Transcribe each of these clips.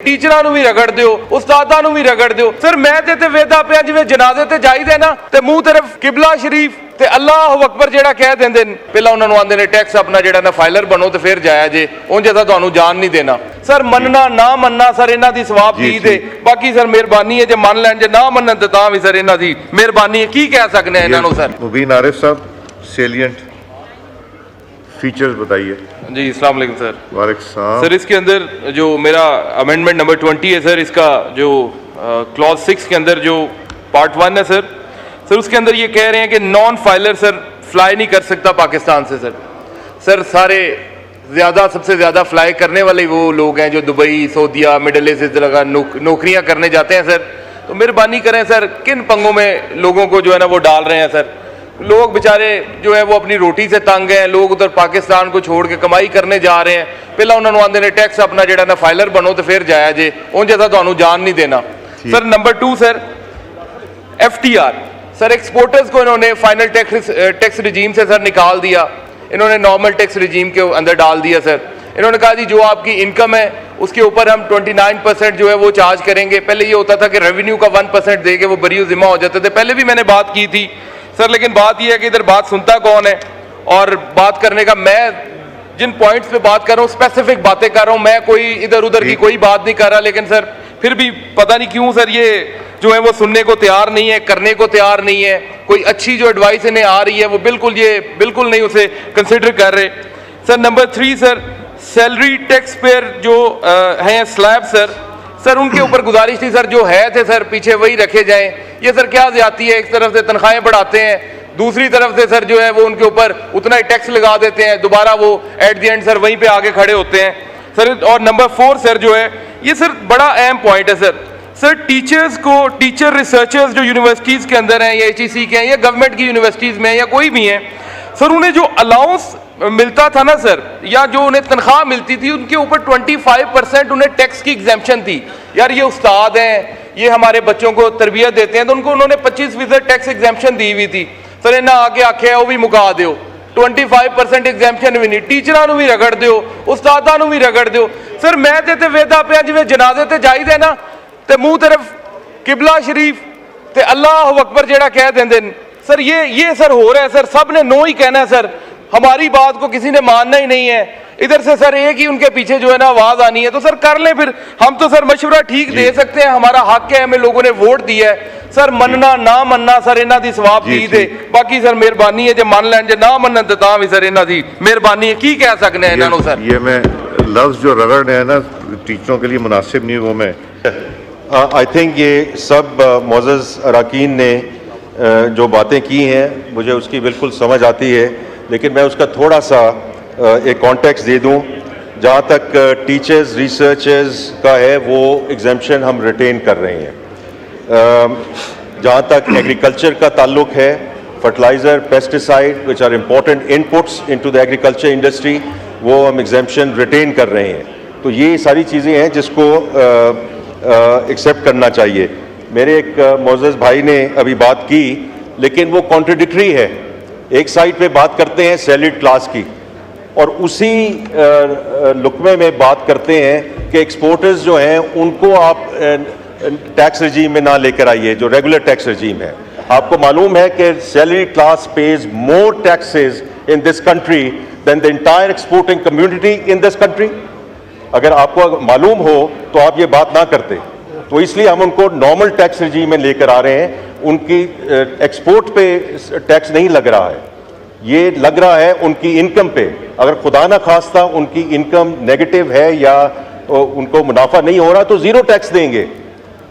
टीचरां नूं भी रगड़दे हो, उस्तादां नूं भी रगड़दे हो। सर मैं ते वेदा पिया जिवें जनाजे ते जाईदे ना ते मूंह तरफ किबला शरीफ ते अल्लाह अकबर जेड़ा कह देंदे ने, पहला उन्होंने आंदे ने टैक्स अपना जेड़ा ना फाइलर बनो तो फिर जाया जे, उंज असां तुहानूं जान नहीं देना। सर मनना ना मनना सर इन्हां दी सवाब दी दे, बाकी सर मेहरबानी है जे मन लैण, जे ना मनन ते तां भी सर इन्हां दी मेहरबानी है। की कह सकने इन्हां नूं सर? मुबीन आरिफ साहब, सेलिएंट फीचर्स बताइए। जी अस्सलाम वालेकुम सर। वालेकुम सलाम। सर इसके अंदर जो मेरा अमेंडमेंट नंबर 20 है सर, इसका जो क्लॉज 6 के अंदर जो पार्ट 1 है सर उसके अंदर ये कह रहे हैं कि नॉन फाइलर सर फ्लाई नहीं कर सकता पाकिस्तान से। सर सारे सबसे ज़्यादा फ्लाई करने वाले वो लोग हैं जो दुबई, सऊदीया, मिडल ईस्ट इस जगह नौकरियाँ करने जाते हैं सर। तो मेहरबानी करें सर, किन पंगों में लोगों को जो है ना वो डाल रहे हैं सर। लोग बेचारे जो है वो अपनी रोटी से तंग हैं, लोग उधर पाकिस्तान को छोड़ के कमाई करने जा रहे हैं। पहला उन्होंने आंदे ने टैक्स अपना जेड़ा ना फाइलर बनो तो फिर जाया जे, उंज असां तुहानूं जान नहीं देना। Sir number 2 sir FTR sir, exporters को इन्होंने फाइनल टैक्स रिजीम से सर निकाल दिया, इन्होंने नॉर्मल टैक्स रिजीम के अंदर डाल दिया सर। इन्होंने कहा जी जो आपकी इनकम है उसके ऊपर हम 29% जो है वो चार्ज करेंगे। पहले ये होता था कि रेवेन्यू का 1% दे के वो बरी जिम्मा हो जाते थे, पहले भी मैंने बात की थी सर। लेकिन बात यह है कि इधर बात सुनता कौन है, और बात करने का मैं जिन पॉइंट्स पे बात कर रहा हूँ स्पेसिफिक बातें कर रहा हूँ, मैं कोई इधर उधर की कोई बात नहीं कर रहा। लेकिन सर फिर भी पता नहीं क्यों सर ये जो है वो सुनने को तैयार नहीं है, करने को तैयार नहीं है। कोई अच्छी जो एडवाइस इन्हें आ रही है वो बिल्कुल नहीं उसे कंसिडर कर रहे। Sir number 3 sir salary tax payer जो हैं स्लैब सर उनके ऊपर गुजारिश थी सर, जो है थे सर पीछे वही रखे जाएं। ये सर क्या ज्यादती है, एक तरफ से तनख्वाहें बढ़ाते हैं, दूसरी तरफ से सर जो है वो उनके ऊपर उतना ही टैक्स लगा देते हैं, दोबारा वो एट द एंड सर वहीं पे आगे खड़े होते हैं सर। और नंबर 4 सर जो है ये सर बड़ा अहम पॉइंट है सर टीचर्स को, टीचर रिसर्चर्स जो यूनिवर्सिटीज़ के अंदर हैं या HEC के हैं या गवर्नमेंट की यूनिवर्सिटीज़ में या कोई भी हैं सर, उन्हें जो अलाउंस मिलता था ना सर, या जो उन्हें तनख्वाह मिलती थी उनके ऊपर 25% उन्हें टैक्स की एग्जेम्पशन थी। यार ये उस्ताद हैं, ये हमारे बच्चों को तरबियत देते हैं, तो उनको उन्होंने 25% टैक्स एग्जेम्पशन दी हुई थी सर। इन्हें आके आखे वो भी मुका दो, 25% एग्जेम्पशन भी नहीं, टीचरां नूं भी रगड़ दो, उस्तादां नूं भी रगड़ दो। सर मैं ते वेदा पिया जिवें जनाजे ते जाईदे ना ते मूंह तरफ किबला शरीफ ते अल्लाह अकबर जेड़ा कह देंदे ने सर, ये सर हो रहा है सर। सब ने नो ही कहना है सर, हमारी बात को किसी ने मानना ही नहीं है। इधर से सर एक ही उनके पीछे जो है ना आवाज आनी है, तो सर कर लें फिर। हम तो सर मशवरा ठीक दे सकते हैं, हमारा हक है, हमें लोगों ने वोट दिया है सर। मनना ना मनना सर इन्हां दी सवाब दी दे, बाकी सर मेहरबानी है जे मन लैण, जे ना मनन ते तां भी सर इन्हां दी मेहरबानी है। की कह सकने हैं इन्हां नूं सर? ये मैं लफ्ज जो रगड़ने हैं ना टीचरों के लिए मुनासिब नहीं, वो मैं आई थिंक ये सब मोअज़्ज़ज़ अरकान ने जो बातें की हैं मुझे उसकी बिल्कुल समझ आती है, लेकिन मैं उसका थोड़ा सा एक कॉन्टेक्स्ट दे दूं। जहाँ तक टीचर्स रिसर्चर्स का है वो एग्जेम्पशन हम रिटेन कर रहे हैं। जहाँ तक एग्रीकल्चर का ताल्लुक है, fertiliser, pesticide which are important inputs into the agriculture industry, वो हम एग्जेम्पशन रिटेन कर रहे हैं। तो ये सारी चीज़ें हैं जिसको एक्सेप्ट करना चाहिए। मेरे एक मोअज़्ज़ज़ भाई ने अभी बात की, लेकिन वो कॉन्ट्रडिक्टरी है। एक साइड पे बात करते हैं सैलरीड क्लास की, और उसी लुकमे में बात करते हैं कि एक्सपोर्टर्स जो हैं उनको आप टैक्स रजीम में ना लेकर आइए, जो रेगुलर टैक्स रजीम है। आपको मालूम है कि salary class pays more taxes in this country than the entire exporting community in this country. अगर आपको मालूम हो तो आप ये बात ना करते। तो इसलिए हम उनको नॉर्मल टैक्स रजीम में लेकर आ रहे हैं। उनकी एक्सपोर्ट पे टैक्स नहीं लग रहा है, ये लग रहा है उनकी इनकम पे। अगर खुदा ना खास्ता उनकी इनकम नेगेटिव है या उनको मुनाफा नहीं हो रहा तो ज़ीरो टैक्स देंगे।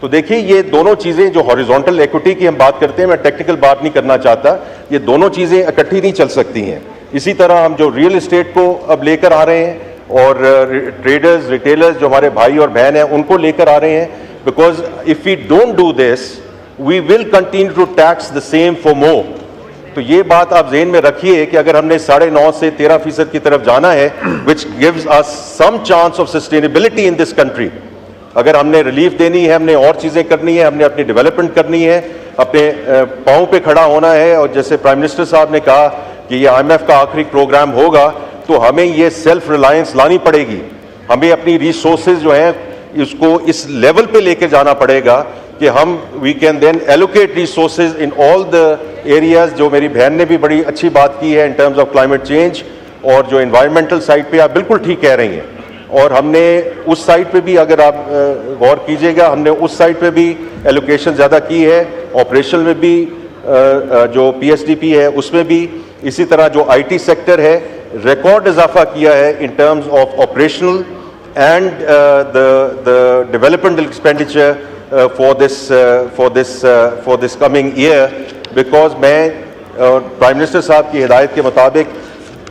तो देखिए ये दोनों चीज़ें, जो हॉरिजॉन्टल इक्विटी की हम बात करते हैं, मैं टेक्निकल बात नहीं करना चाहता, ये दोनों चीज़ें इकट्ठी नहीं चल सकती हैं। इसी तरह हम जो रियल इस्टेट को अब लेकर आ रहे हैं और ट्रेडर्स, रिटेलर्स जो हमारे भाई और बहन हैं उनको लेकर आ रहे हैं, because if we don't do this we will continue to tax the same for more. तो ये बात आप ज़हन में रखिए कि अगर हमने 9.5 से 13% की तरफ जाना है, which gives us some chance of sustainability in this country. अगर हमने रिलीफ देनी है, हमने और चीज़ें करनी है, हमने अपनी डेवलपमेंट करनी है, अपने पाँव पे खड़ा होना है, और जैसे प्राइम मिनिस्टर साहब ने कहा कि ये IMF का आखिरी प्रोग्राम होगा, तो हमें ये सेल्फ रिलायंस लानी पड़ेगी। हमें अपनी रिसोर्सेज जो हैं इसको इस लेवल पे लेके जाना पड़ेगा कि हम we can then allocate resources in all the areas. जो मेरी बहन ने भी बड़ी अच्छी बात की है in terms of climate change, और जो इन्वायरमेंटल साइड पे आप बिल्कुल ठीक कह रही हैं, और हमने उस साइड पे भी अगर आप गौर कीजिएगा, हमने उस साइड पे भी एलोकेशन ज़्यादा की है, ऑपरेशन में भी जो PSDP है उसमें भी, इसी तरह जो IT सेक्टर है रिकॉर्ड इजाफा किया है in terms of operational and the developmental expenditure for this coming year, because मैं प्राइम मिनिस्टर साहब की हिदायत के मुताबिक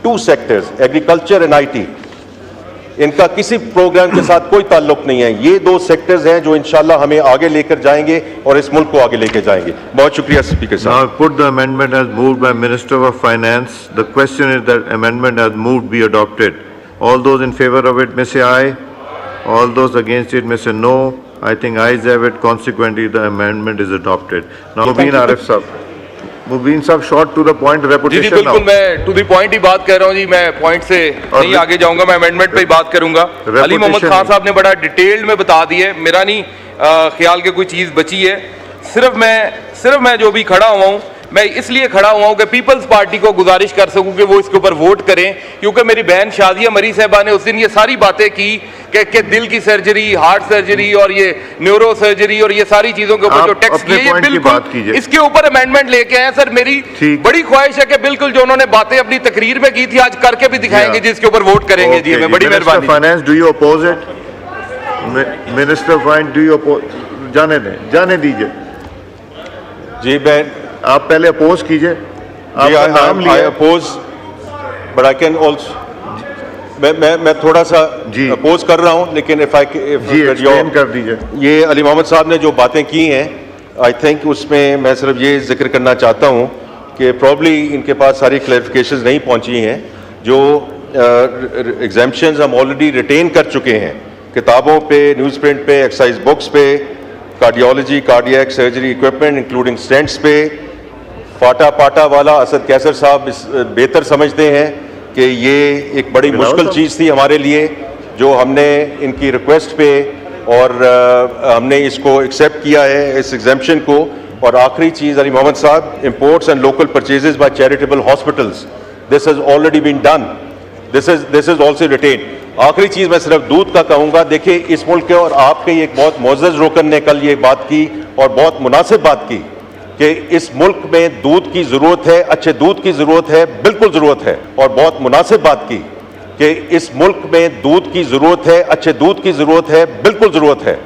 2 सेक्टर्स एग्रीकल्चर एंड IT, इनका किसी प्रोग्राम के साथ कोई ताल्लुक नहीं है। ये 2 सेक्टर्स हैं जो इंशाल्लाह हमें आगे लेकर जाएंगे और इस मुल्क को आगे लेकर जाएंगे। बहुत शुक्रिया स्पीकर साहब। Now put the amendment as moved by Minister of Finance. The question is that amendment as moved be adopted. All those in favor of it may say aye. All those against it may say no. I think ayes have it. Consequently, the amendment is adopted. Now, Mubin Arif Sahab. Mubin Sahab, short to the point, जी repetition बिल्कुल, now. मैं to the point ही बात कर रहा हूँ जी, मैं point से नहीं आगे जाऊंगा, मैं अमेंडमेंट पे ही बात करूंगा। अली मोहम्मद खान साहब ने बड़ा डिटेल्ड में बता दी है, मेरा नहीं ख्याल के कोई चीज़ बची है। सिर्फ मैं जो भी खड़ा हुआ हूँ, मैं इसलिए खड़ा हुआ हूँ कि पीपल्स पार्टी को गुजारिश कर सकूँ कि वो इसके ऊपर वोट करें, क्योंकि मेरी बहन शादिया मरी साहबा ने उस दिन ये सारी बातें की कि दिल की सर्जरी, हार्ट सर्जरी और ये न्यूरो सर्जरी और ये सारी चीज़ों के ऊपर जो टैक्स किए, ये बिल्कुल इसके ऊपर अमेंडमेंट लेके आए। सर मेरी बड़ी ख्वाहिश है कि बिल्कुल जो उन्होंने बातें अपनी तकरीर में की थी आज करके भी दिखाएंगे, जिसके ऊपर वोट करेंगे जी। हमें बड़ी मेहरबानी। Finance, do you oppose it? Minister of finance, do you oppose? जाने दीजिए जी, मैं आप पहले अपोज कीजिए। आपका नाम लिया। Oppose, but I can also, मैं थोड़ा सा अपोज कर रहा हूं, लेकिन इफ एक्सप्लेन कर दीजिए। ये अली मोहम्मद साहब ने जो बातें की हैं, आई थिंक उसमें मैं सिर्फ ये जिक्र करना चाहता हूं कि प्रॉब्ली इनके पास सारी क्लैरिफिकेशंस नहीं पहुंची हैं। जो एग्जाम्पशंस हम ऑलरेडी रिटेन कर चुके हैं किताबों पे, न्यूज़ प्रिंट पे, एक्सरसाइज बुक्स पे, cardiology, cardiac surgery equipment including stents पे, पाटा वाला असद कैसर साहब बेहतर समझते हैं कि ये एक बड़ी मुश्किल चीज़ थी हमारे लिए, जो हमने इनकी रिक्वेस्ट पे और हमने इसको एक्सेप्ट किया है इस एग्जाम्पशन को। और आखिरी चीज़ अली मोहम्मद साहब, imports and local purchases by charitable hospitals, this has already been done, this is also written. आखिरी चीज़ मैं सिर्फ दूध का कहूँगा। देखिए इस मुल्क के और आपके एक बहुत मोअज़्ज़ज़ रुकन ने कल ये बात की और बहुत मुनासिब बात की कि इस मुल्क में दूध की ज़रूरत है, अच्छे दूध की ज़रूरत है, बिल्कुल ज़रूरत है। और बहुत मुनासिब बात की कि इस मुल्क में दूध की ज़रूरत है, अच्छे दूध की ज़रूरत है, बिल्कुल ज़रूरत है।